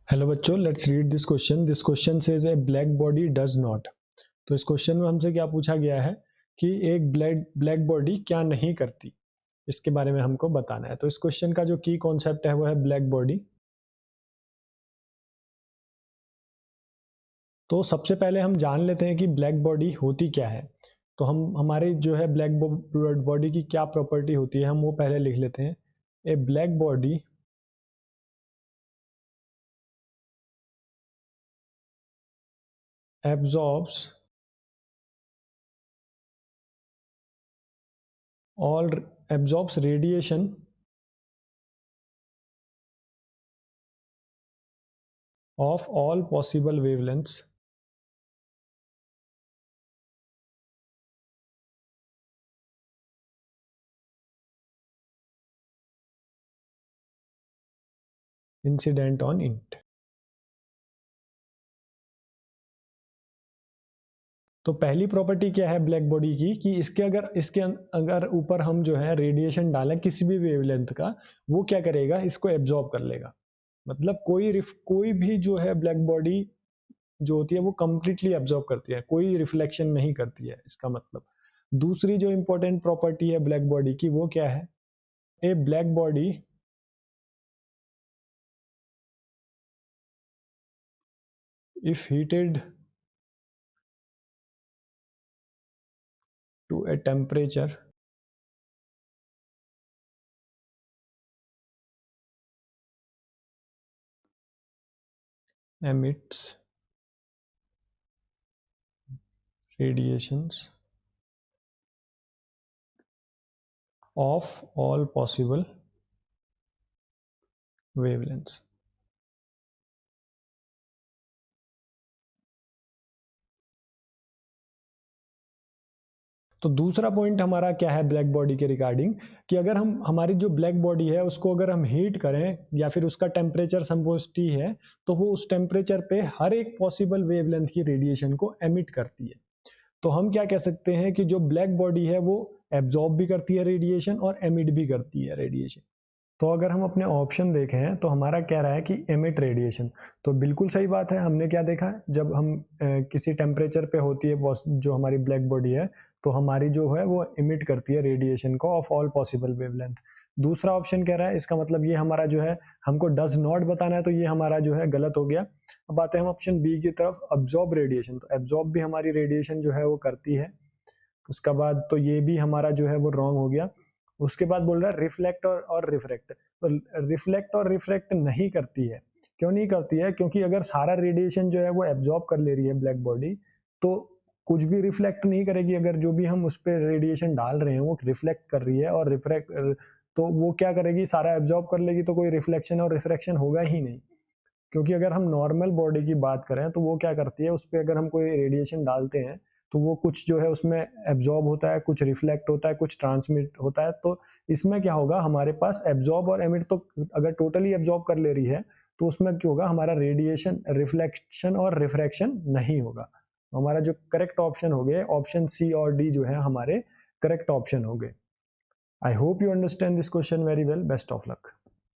Hello बच्चों, let's read this question. This question says A black body does not. तो इस question में हमसे क्या पूछा गया है कि एक ब्लैक बॉडी क्या नहीं करती, इसके बारे में हमको बताना है। तो इस क्वेश्चन का जो की कॉन्सेप्ट है वो है ब्लैक बॉडी। तो सबसे पहले हम जान लेते हैं कि ब्लैक बॉडी होती क्या है। तो हम हमारी जो है ब्लैक बॉडी की क्या प्रॉपर्टी होती है हम वो पहले लिख लेते हैं। A black body absorbs all absorbs radiation of all possible wavelengths incident on it। तो पहली प्रॉपर्टी क्या है ब्लैक बॉडी की कि इसके अगर ऊपर हम जो है रेडिएशन डालें किसी भी वेवलेंथ का, वो क्या करेगा, इसको एब्जॉर्ब कर लेगा। मतलब कोई भी जो है ब्लैक बॉडी जो होती है वो कंप्लीटली एब्जॉर्ब करती है, कोई रिफ्लेक्शन नहीं करती है, इसका मतलब। दूसरी जो इंपॉर्टेंट प्रॉपर्टी है ब्लैक बॉडी की वो क्या है, a black body if heated to a temperature emits radiations of all possible wavelengths। तो दूसरा पॉइंट हमारा क्या है ब्लैक बॉडी के रिगार्डिंग कि अगर हम हमारी जो ब्लैक बॉडी है उसको अगर हम हीट करें या फिर उसका टेम्परेचर सपोज T है, तो वो उस टेम्परेचर पे हर एक पॉसिबल वेवलेंथ की रेडिएशन को एमिट करती है। तो हम क्या कह सकते हैं कि जो ब्लैक बॉडी है वो एब्जॉर्ब भी करती है रेडिएशन और एमिट भी करती है रेडिएशन। तो अगर हम अपने ऑप्शन देखें तो हमारा क्या रहा है कि एमिट रेडिएशन। तो बिल्कुल सही बात है, हमने क्या देखा, जब हम किसी टेम्परेचर पे होती है जो हमारी ब्लैक बॉडी है, तो हमारी जो है वो इमिट करती है रेडिएशन को ऑफ ऑल पॉसिबल वेवलेंथ। दूसरा ऑप्शन कह रहा है, इसका मतलब ये हमारा जो है हमको डज नॉट बताना है, तो ये हमारा जो है गलत हो गया। अब आते हैं हम ऑप्शन बी की तरफ, अब्जॉर्ब रेडिएशन। तो एब्जॉर्ब भी हमारी रेडिएशन जो है वो करती है। उसका बाद तो ये भी हमारा जो है वो रॉन्ग हो गया। उसके बाद बोल रहा है रिफ्लेक्ट और रिफ्रैक्ट। तो रिफ्लेक्ट और रिफ्रैक्ट नहीं करती है। क्यों नहीं करती है? क्योंकि अगर सारा रेडिएशन जो है वो एब्जॉर्ब कर ले रही है ब्लैक बॉडी, तो कुछ भी रिफ्लेक्ट नहीं करेगी। अगर जो भी हम उस पर रेडिएशन डाल रहे हैं वो रिफ्लेक्ट कर रही है और रिफ्रैक्ट, तो वो क्या करेगी, सारा एब्जॉर्ब कर लेगी, तो कोई रिफ्लेक्शन और रिफ्रैक्शन होगा ही नहीं। क्योंकि अगर हम नॉर्मल बॉडी की बात करें तो वो क्या करती है, उस पर अगर हम कोई रेडिएशन डालते हैं तो वो कुछ जो है उसमें एब्जॉर्ब होता है, कुछ रिफ्लेक्ट होता है, कुछ ट्रांसमिट होता है। तो इसमें क्या होगा, हमारे पास एब्जॉर्ब और एमिट, तो अगर टोटली एब्जॉर्ब कर ले रही है तो उसमें क्या होगा, हमारा रेडिएशन, रिफ्लेक्शन और रिफ्रैक्शन नहीं होगा। हमारा जो करेक्ट ऑप्शन हो गए, ऑप्शन सी और डी जो है हमारे करेक्ट ऑप्शन हो गए। I hope you understand this question very well. Best of luck.